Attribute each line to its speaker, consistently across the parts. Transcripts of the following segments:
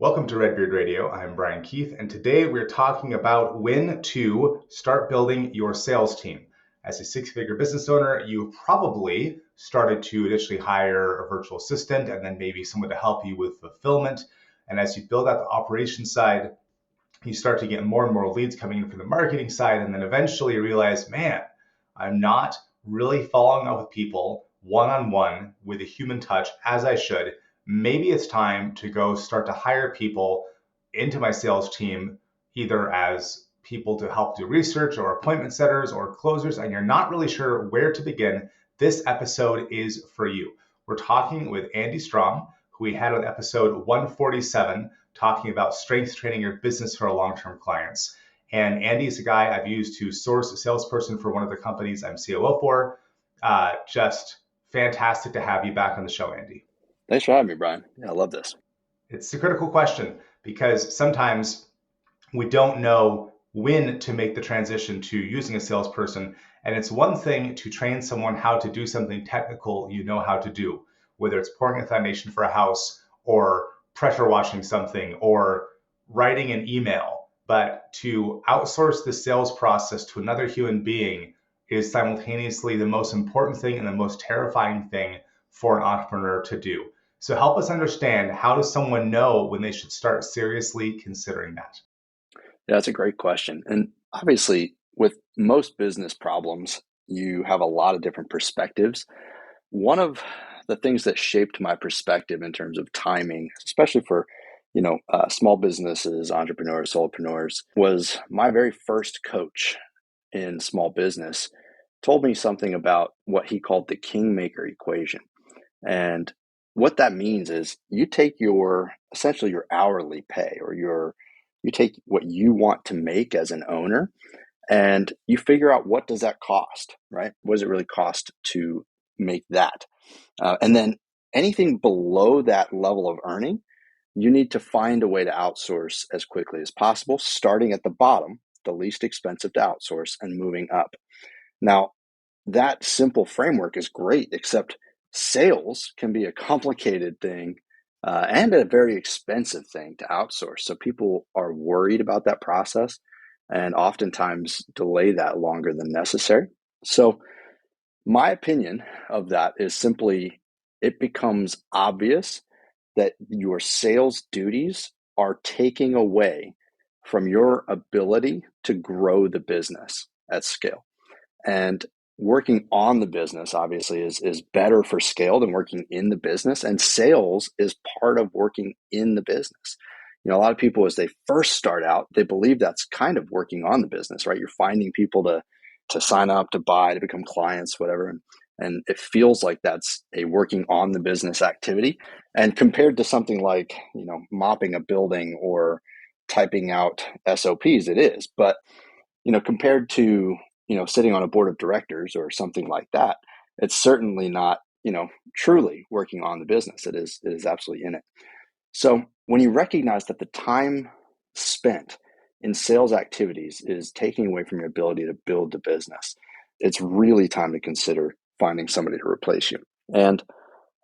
Speaker 1: Welcome to Redbeard Radio. I'm Brian Keith, and today we're talking about when to start building your sales team. As a six-figure business owner, you probably started to initially hire a virtual assistant and then maybe someone to help you with fulfillment. And as you build out the operations side, you start to get more and more leads coming in from the marketing side, and then eventually you realize, man, I'm not really following up with people one-on-one with a human touch as I should. Maybe it's time to go start to hire people into my sales team, either as people to help do research or appointment setters or closers, and you're not really sure where to begin. This episode is for you. We're talking with Andy Strohm, who we had on episode 147, talking about strength training your business for long-term clients. And Andy is a guy I've used to source a salesperson for one of the companies I'm COO for. Just fantastic to have you back on the show, Andy.
Speaker 2: Thanks for having me, Brian. Yeah, I love this.
Speaker 1: It's a critical question because sometimes we don't know when to make the transition to using a salesperson. And it's one thing to train someone how to do something technical you know how to do, whether it's pouring a foundation for a house or pressure washing something or writing an email. But to outsource the sales process to another human being is simultaneously the most important thing and the most terrifying thing for an entrepreneur to do. So help us understand, how does someone know when they should start seriously considering that?
Speaker 2: Yeah, that's a great question. And obviously, with most business problems, you have a lot of different perspectives. One of the things that shaped my perspective in terms of timing, especially for small businesses, entrepreneurs, solopreneurs, was my very first coach in small business told me something about what he called the kingmaker equation. And what that means is you take essentially your hourly pay, or you take what you want to make as an owner, and you figure out, what does that cost, right? What does it really cost to make that? And then anything below that level of earning, you need to find a way to outsource as quickly as possible, starting at the bottom, the least expensive to outsource, and moving up. Now, that simple framework is great, except sales can be a complicated thing and a very expensive thing to outsource. So people are worried about that process and oftentimes delay that longer than necessary. So my opinion of that is simply, it becomes obvious that your sales duties are taking away from your ability to grow the business at scale. And working on the business, obviously, is better for scale than working in the business. And sales is part of working in the business. A lot of people, as they first start out, they believe that's kind of working on the business, right? You're finding people to sign up, to buy, to become clients, whatever. And it feels like that's a working on the business activity. And compared to something like, mopping a building or typing out SOPs, it is. But, compared to sitting on a board of directors or something like that, it's certainly not, truly working on the business. It is absolutely in it. So when you recognize that the time spent in sales activities is taking away from your ability to build the business, it's really time to consider finding somebody to replace you. And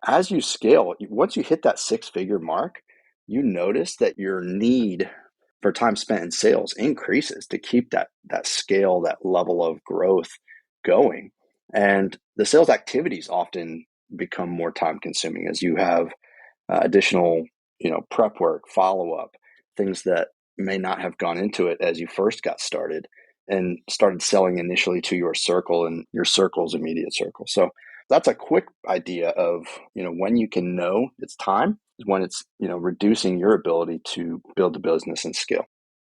Speaker 2: as you scale, once you hit that six-figure mark, you notice that your need for time spent in sales increases to keep that scale, that level of growth going. And the sales activities often become more time consuming as you have additional, prep work, follow-up, things that may not have gone into it as you first got started and started selling initially to your circle and your circle's immediate circle. So that's a quick idea of, when you can know it's time, is when it's, reducing your ability to build the business and scale.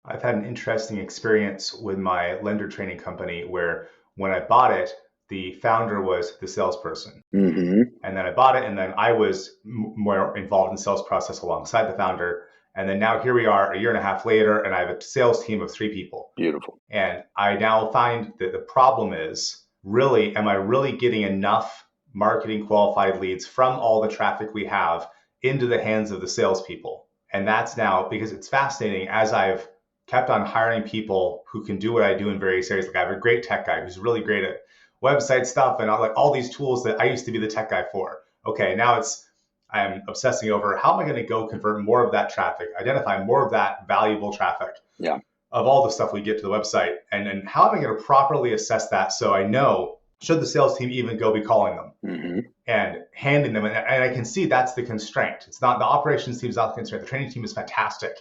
Speaker 1: I've had an interesting experience with my lender training company where when I bought it, the founder was the salesperson.
Speaker 2: Mm-hmm.
Speaker 1: And then I bought it, and then I was more involved in the sales process alongside the founder. And then now here we are a year and a half later, and I have a sales team of 3 people.
Speaker 2: Beautiful.
Speaker 1: And I now find that the problem is, really, am I really getting enough marketing qualified leads from all the traffic we have into the hands of the salespeople? And that's now, because it's fascinating, as I've kept on hiring people who can do what I do in various areas. Like, I have a great tech guy who's really great at website stuff and all these tools that I used to be the tech guy for. Okay, now it's I'm obsessing over how am I going to go convert more of that traffic, identify more of that valuable traffic
Speaker 2: Yeah.
Speaker 1: of all the stuff we get to the website, and how am I going to properly assess that so I know should the sales team even go be calling them
Speaker 2: Mm-hmm.
Speaker 1: and handing them. And I can see that's the constraint. It's not the operations team is not the constraint. The training team is fantastic.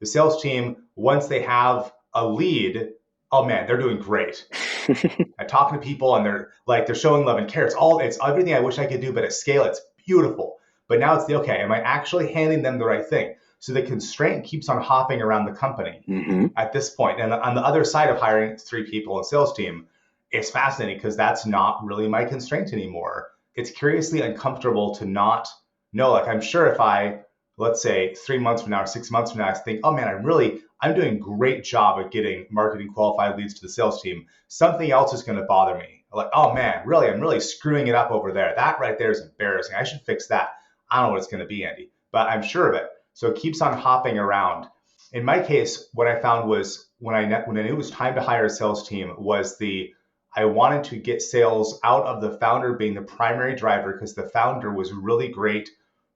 Speaker 1: The sales team, once they have a lead, oh man, they're doing great. I'm talking to people and they're showing love and care. It's everything I wish I could do, but at scale, it's beautiful. But now it's okay, am I actually handing them the right thing? So the constraint keeps on hopping around the company
Speaker 2: Mm-hmm.
Speaker 1: at this point. And on the other side of hiring 3 people in sales team, it's fascinating because that's not really my constraint anymore. It's curiously uncomfortable to not know. Like I'm sure if I, let's say 3 months from now or 6 months from now, I think, oh man, I'm doing a great job at getting marketing qualified leads to the sales team. Something else is going to bother me. Like, oh man, really, I'm really screwing it up over there. That right there is embarrassing. I should fix that. I don't know what it's going to be, Andy, but I'm sure of it. So it keeps on hopping around. In my case, what I found was when I knew it was time to hire a sales team was I wanted to get sales out of the founder being the primary driver because the founder was really great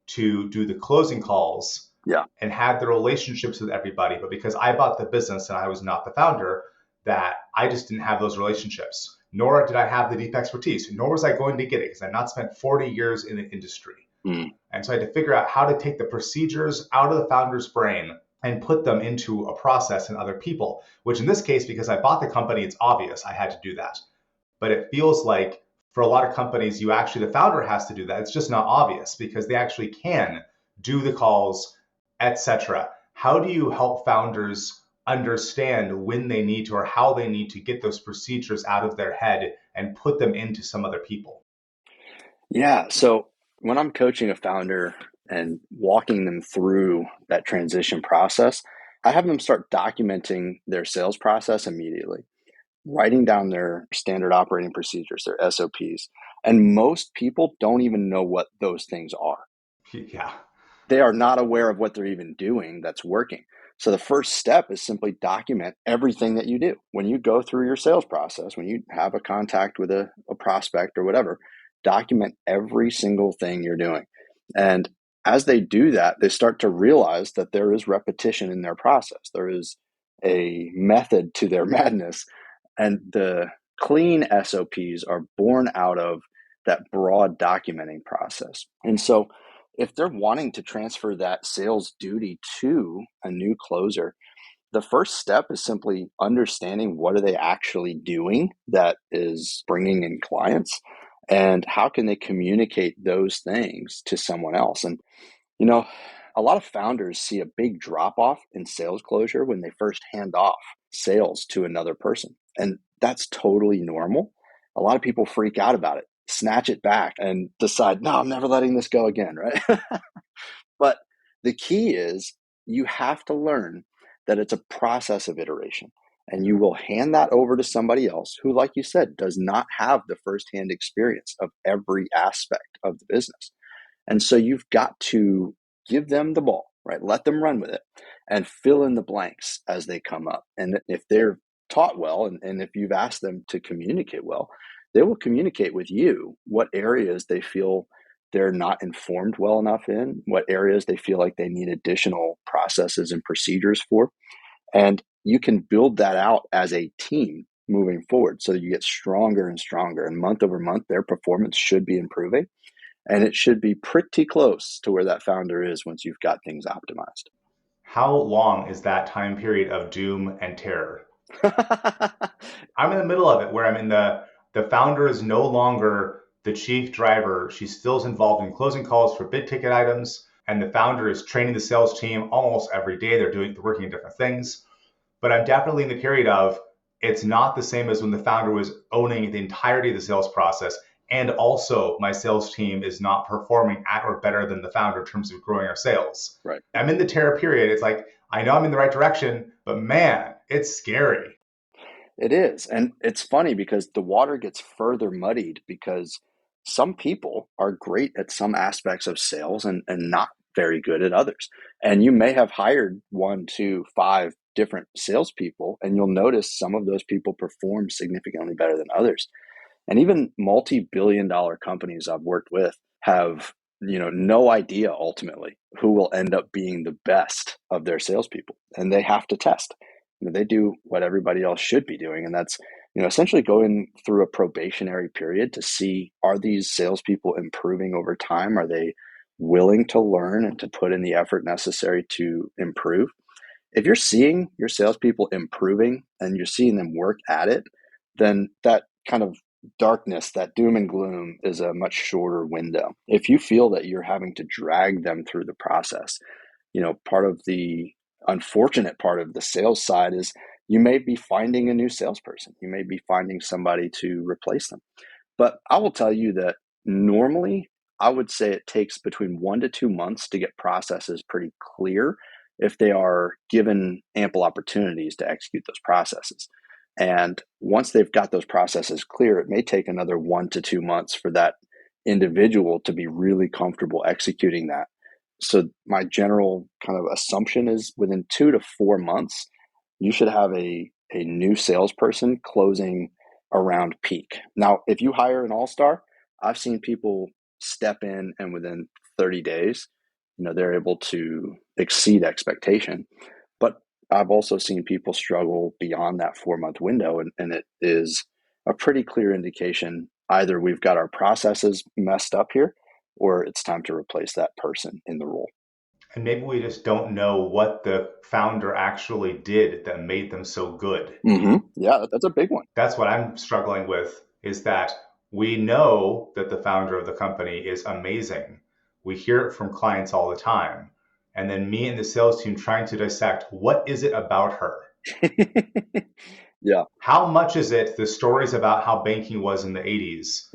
Speaker 1: to do the closing calls
Speaker 2: Yeah.
Speaker 1: and had the relationships with everybody. But because I bought the business and I was not the founder, that I just didn't have those relationships, nor did I have the deep expertise, nor was I going to get it because I'd not spent 40 years in the industry.
Speaker 2: Mm.
Speaker 1: And so I had to figure out how to take the procedures out of the founder's brain and put them into a process in other people, which in this case, because I bought the company, it's obvious I had to do that. But it feels like for a lot of companies, the founder has to do that. It's just not obvious because they actually can do the calls, etc. How do you help founders understand when they need to or how they need to get those procedures out of their head and put them into some other people?
Speaker 2: Yeah. So when I'm coaching a founder and walking them through that transition process, I have them start documenting their sales process immediately, writing down their standard operating procedures, their SOPs. And most people don't even know what those things are.
Speaker 1: Yeah.
Speaker 2: They are not aware of what they're even doing that's working. So the first step is simply document everything that you do. When you go through your sales process, when you have a contact with a prospect or whatever, document every single thing you're doing. And as they do that, they start to realize that there is repetition in their process. There is a method to their madness. And the clean SOPs are born out of that broad documenting process. And so if they're wanting to transfer that sales duty to a new closer, the first step is simply understanding what are they actually doing that is bringing in clients and how can they communicate those things to someone else. And you know, a lot of founders see a big drop off in sales closure when they first hand off sales to another person. And that's totally normal. A lot of people freak out about it, snatch it back, and decide, no, I'm never letting this go again, right? But the key is you have to learn that it's a process of iteration. And you will hand that over to somebody else who, like you said, does not have the firsthand experience of every aspect of the business. And so you've got to give them the ball, right? Let them run with it and fill in the blanks as they come up. And if they're taught well, and if you've asked them to communicate well, they will communicate with you what areas they feel they're not informed well enough in, what areas they feel like they need additional processes and procedures for. And you can build that out as a team moving forward so that you get stronger and stronger. And month over month, their performance should be improving. And it should be pretty close to where that founder is once you've got things optimized.
Speaker 1: How long is that time period of doom and terror? I'm in the middle of it where the founder is no longer the chief driver. She still is involved in closing calls for big ticket items, and the founder is training the sales team almost every day. They're working in different things. But I'm definitely in the period of it's not the same as when the founder was owning the entirety of the sales process. And also, my sales team is not performing at or better than the founder in terms of growing our sales.
Speaker 2: Right.
Speaker 1: I'm in the terror period. It's like, I know I'm in the right direction, but man, it's scary.
Speaker 2: It is. And it's funny because the water gets further muddied because some people are great at some aspects of sales and not very good at others. And you may have hired 1, 2, 5 different salespeople, and you'll notice some of those people perform significantly better than others. And even multi-billion-dollar companies I've worked with have no idea ultimately who will end up being the best of their salespeople. And they have to test. They do what everybody else should be doing. And that's, essentially going through a probationary period to see, are these salespeople improving over time? Are they willing to learn and to put in the effort necessary to improve? If you're seeing your salespeople improving and you're seeing them work at it, then that kind of darkness, that doom and gloom, is a much shorter window. If you feel that you're having to drag them through the process, part of the unfortunate part of the sales side is you may be finding a new salesperson. You may be finding somebody to replace them. But I will tell you that normally I would say it takes between 1 to 2 months to get processes pretty clear if they are given ample opportunities to execute those processes. And once they've got those processes clear, it may take another 1 to 2 months for that individual to be really comfortable executing that. So my general kind of assumption is within 2 to 4 months, you should have a new salesperson closing around peak. Now, if you hire an all-star, I've seen people step in and within 30 days, they're able to exceed expectation. But I've also seen people struggle beyond that 4-month window. And it is a pretty clear indication either we've got our processes messed up here or it's time to replace that person in the role.
Speaker 1: And maybe we just don't know what the founder actually did that made them so good.
Speaker 2: Yeah, that's a big one.
Speaker 1: That's what I'm struggling with, is that we know that the founder of the company is amazing. We hear it from clients all the time. And then me and the sales team trying to dissect, what is it about her?
Speaker 2: Yeah.
Speaker 1: How much is it the stories about how banking was in the 80s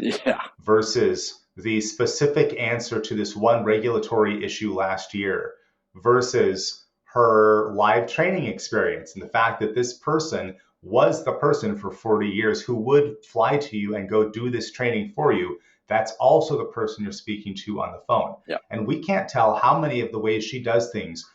Speaker 1: versus the specific answer to this one regulatory issue last year versus her live training experience and the fact that this person was the person for 40 years who would fly to you and go do this training for you. That's also the person you're speaking to on the phone.
Speaker 2: Yeah.
Speaker 1: And we can't tell how many of the ways she does things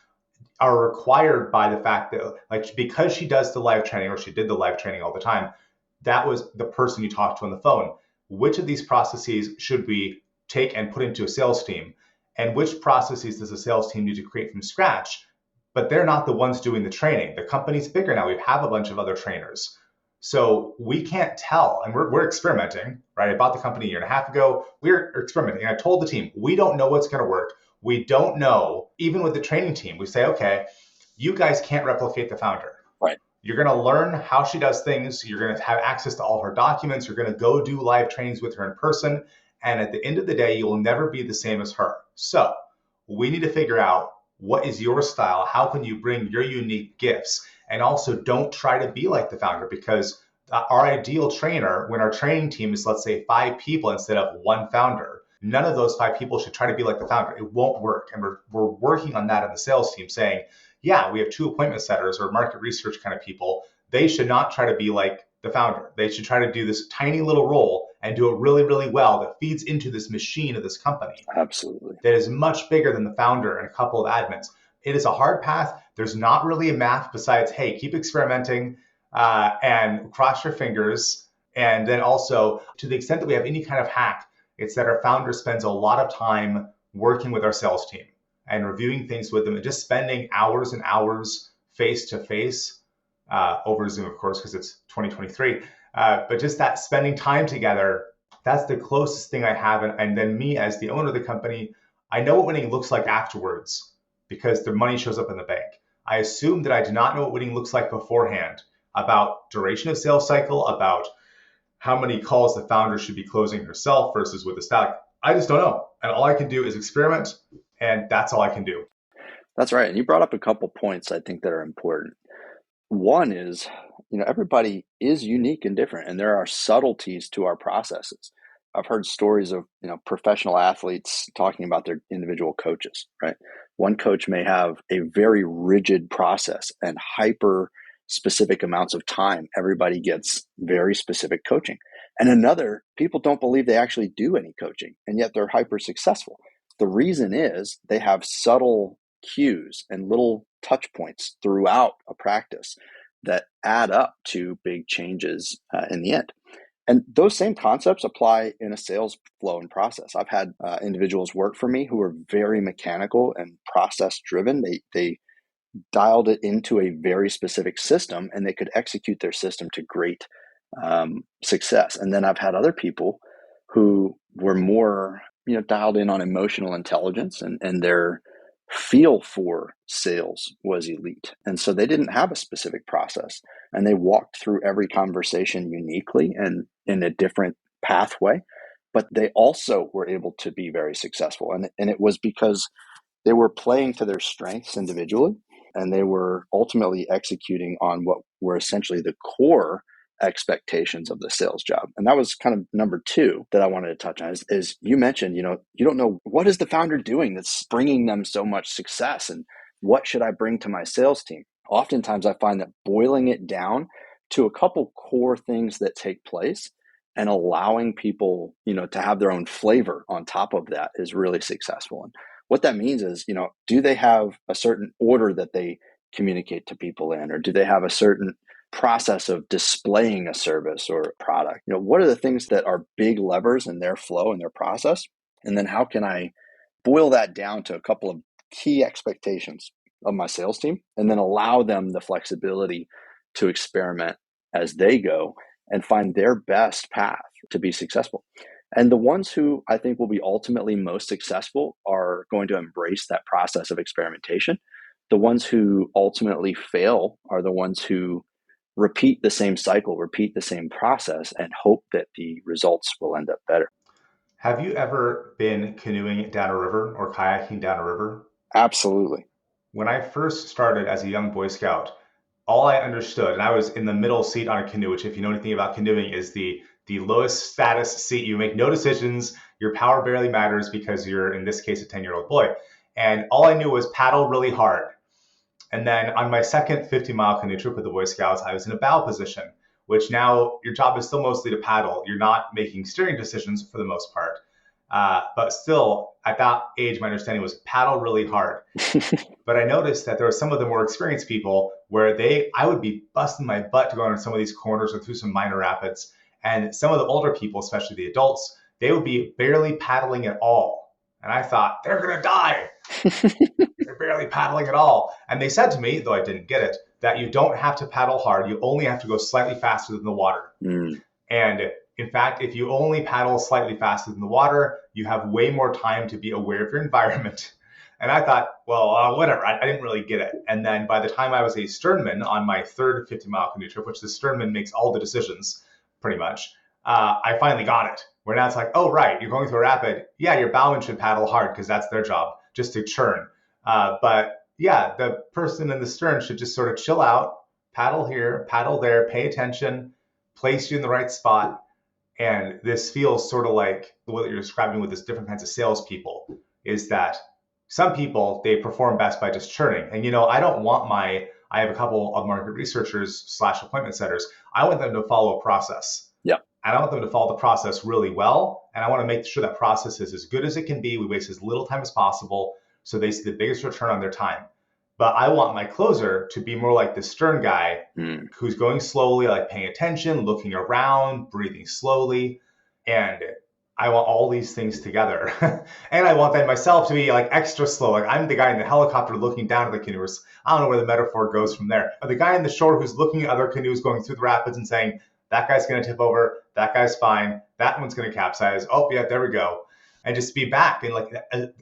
Speaker 1: are required by the fact that, like, because she does the live training, or she did the live training all the time, that was the person you talked to on the phone. Which of these processes should we take and put into a sales team? And which processes does a sales team need to create from scratch? But they're not the ones doing the training. The company's bigger now. We have a bunch of other trainers. So we can't tell. And we're experimenting, right? I bought the company a year and a half ago. We're experimenting. And I told the team, we don't know what's going to work. We don't know, even with the training team, we say, okay, you guys can't replicate the founder.
Speaker 2: Right.
Speaker 1: You're going to learn how she does things. You're going to have access to all her documents. You're going to go do live trainings with her in person. And at the end of the day, you'll never be the same as her. So we need to figure out, what is your style? How can you bring your unique gifts? And also, don't try to be like the founder, because our ideal trainer, when our training team is, let's say, 5 people instead of 1 founder, none of those 5 people should try to be like the founder. It won't work. And we're working on that in the sales team, saying, yeah, we have 2 appointment setters or market research kind of people. They should not try to be like the founder. They should try to do this tiny little role and do it really, really well that feeds into this machine of this company.
Speaker 2: Absolutely.
Speaker 1: That is much bigger than the founder and a couple of admins. It is a hard path. There's not really a math besides, hey, keep experimenting and cross your fingers. And then also, to the extent that we have any kind of hack, it's that our founder spends a lot of time working with our sales team and reviewing things with them and just spending hours and hours face to face over Zoom, of course, because it's 2023. But just that spending time together, that's the closest thing I have. And then me as the owner of the company, I know what winning looks like afterwards because the money shows up in the bank. I assume that I do not know what winning looks like beforehand, about duration of sales cycle, about how many calls the founder should be closing herself versus with the stack. I just don't know. And all I can do is experiment, and that's all I can do.
Speaker 2: That's right. And you brought up a couple points I think that are important. One is, everybody is unique and different, and there are subtleties to our processes. I've heard stories of, professional athletes talking about their individual coaches, right? One coach may have a very rigid process and hyper specific amounts of time. Everybody gets very specific coaching. And another, people don't believe they actually do any coaching, and yet they're hyper successful. The reason is they have subtle cues and little touch points throughout a practice that add up to big changes in the end. And those same concepts apply in a sales flow and process. I've had individuals work for me who are very mechanical and process driven. They dialed it into a very specific system, and they could execute their system to great success. And then I've had other people who were more, dialed in on emotional intelligence, and their feel for sales was elite. And so they didn't have a specific process, and they walked through every conversation uniquely and in a different pathway. But they also were able to be very successful. And it was because they were playing to their strengths individually, and they were ultimately executing on what were essentially the core expectations of the sales job. And that was kind of number two that I wanted to touch on is you mentioned, you don't know what is the founder doing that's bringing them so much success, and what should I bring to my sales team? Oftentimes I find that boiling it down to a couple core things that take place and allowing people, to have their own flavor on top of that is really successful. And what that means is, do they have a certain order that they communicate to people in, or do they have a certain process of displaying a service or a product? What are the things that are big levers in their flow and their process? And then how can I boil that down to a couple of key expectations of my sales team, and then allow them the flexibility to experiment as they go and find their best path to be successful. And the ones who I think will be ultimately most successful are going to embrace that process of experimentation. The ones who ultimately fail are the ones who repeat the same cycle, repeat the same process, and hope that the results will end up better.
Speaker 1: Have you ever been canoeing down a river or kayaking down a river?
Speaker 2: Absolutely.
Speaker 1: When I first started as a young Boy Scout, all I understood, and I was in the middle seat on a canoe, which, if you know anything about canoeing, is the lowest status seat. You make no decisions. Your power barely matters because you're, in this case, a 10-year-old boy. And all I knew was paddle really hard. And then on my second 50-mile canoe trip with the Boy Scouts, I was in a bow position, which now your job is still mostly to paddle. You're not making steering decisions for the most part. But still, at that age, my understanding was paddle really hard. But I noticed that there were some of the more experienced people where I would be busting my butt to go on some of these corners or through some minor rapids. And some of the older people, especially the adults, they would be barely paddling at all. And I thought, they're going to die. They're barely paddling at all. And they said to me, though I didn't get it, that you don't have to paddle hard. You only have to go slightly faster than the water. And in fact, if you only paddle slightly faster than the water, you have way more time to be aware of your environment. And I thought, well, whatever. I didn't really get it. And then by the time I was a sternman on my third 50-mile canoe trip, which the sternman makes all the decisions pretty much, I finally got it. Where now it's like, oh, right, you're going through a rapid. Yeah, your bowman should paddle hard because that's their job, just to churn. But yeah, the person in the stern should just sort of chill out, paddle here, paddle there, pay attention, place you in the right spot. And this feels sort of like what you're describing with this different kinds of salespeople is that some people, they perform best by just churning. And, I don't want I have a couple of market researchers / appointment setters. I want them to follow a process.
Speaker 2: Yeah.
Speaker 1: And I want them to follow the process really well. And I want to make sure that process is as good as it can be. We waste as little time as possible so they see the biggest return on their time. But I want my closer to be more like the stern guy who's going slowly, like paying attention, looking around, breathing slowly. And I want all these things together. And I want then myself to be like extra slow. Like I'm the guy in the helicopter looking down at the canoers. I don't know where the metaphor goes from there. But the guy in the shore who's looking at other canoes going through the rapids and saying, that guy's going to tip over, that guy's fine, that one's going to capsize. Oh, yeah, there we go. And just be back and like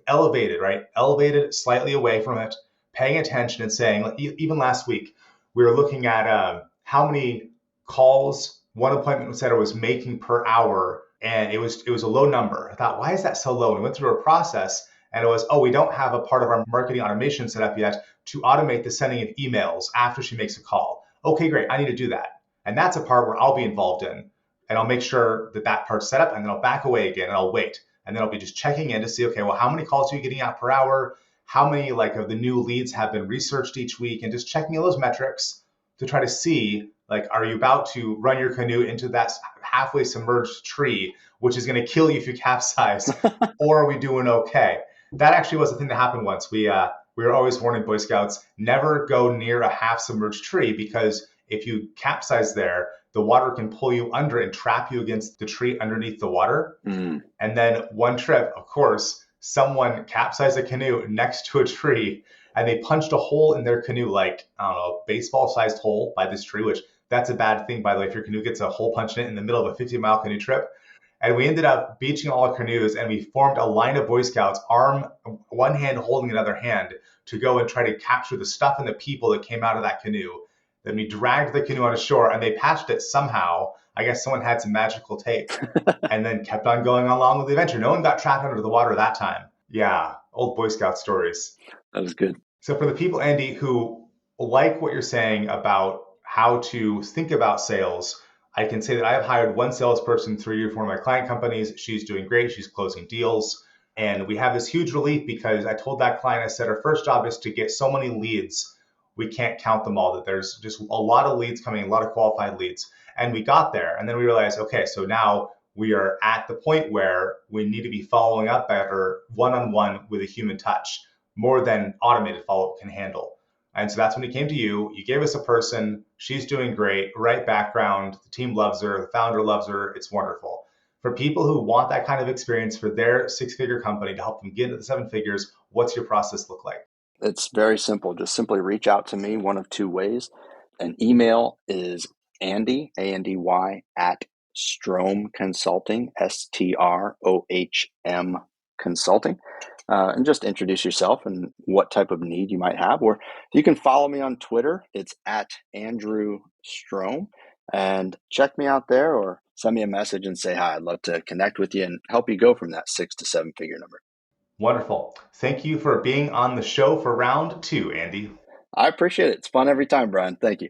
Speaker 1: elevated, right? Elevated, slightly away from it, paying attention and saying, like, even last week, we were looking at how many calls one appointment setter was making per hour. And it was a low number. I thought, why is that so low? And we went through a process and it was, we don't have a part of our marketing automation set up yet to automate the sending of emails after she makes a call. Okay, great. I need to do that. And that's a part where I'll be involved in. And I'll make sure that part's set up and then I'll back away again and I'll wait. And then I'll be just checking in to see, okay, well, how many calls are you getting out per hour? How many of the new leads have been researched each week? And just checking those metrics to try to see, are you about to run your canoe into that halfway submerged tree, which is going to kill you if you capsize, or are we doing okay? That actually was the thing that happened once. We were always warning Boy Scouts, never go near a half submerged tree because if you capsize there, the water can pull you under and trap you against the tree underneath the water.
Speaker 2: Mm.
Speaker 1: And then one trip, of course, someone capsized a canoe next to a tree and they punched a hole in their canoe, like, I don't know, baseball sized hole by this tree, which that's a bad thing, by the way, if your canoe gets a hole punched in it in the middle of a 50-mile canoe trip. And we ended up beaching all our canoes and we formed a line of Boy Scouts, one hand holding another hand, to go and try to capture the stuff and the people that came out of that canoe. Then we dragged the canoe on shore and they patched it somehow. I guess someone had some magical tape and then kept on going along with the adventure. No one got trapped under the water that time. Yeah, old Boy Scout stories.
Speaker 2: That was good.
Speaker 1: So for the people, Andy, who like what you're saying about how to think about sales, I can say that I have hired one salesperson through one of my client companies. She's doing great. She's closing deals. And we have this huge relief because I told that client, I said, our first job is to get so many leads. We can't count them all, that there's just a lot of leads coming, a lot of qualified leads. And we got there. And then we realized, okay, so now we are at the point where we need to be following up better one-on-one with a human touch, more than automated follow-up can handle. And so that's when we came to you. You gave us a person. She's doing great, right background. The team loves her. The founder loves her. It's wonderful. For people who want that kind of experience for their six-figure company to help them get into the seven figures, what's your process look like?
Speaker 2: It's very simple. Just simply reach out to me one of two ways. An email is Andy, A-N-D-Y, at Strohm Consulting, S-T-R-O-H-M Consulting. And just introduce yourself and what type of need you might have. Or you can follow me on Twitter. It's at Andrew Strohm. And check me out there or send me a message and say hi. I'd love to connect with you and help you go from that 6 to 7 figure number.
Speaker 1: Wonderful. Thank you for being on the show for round 2, Andy.
Speaker 2: I appreciate it. It's fun every time, Brian. Thank you.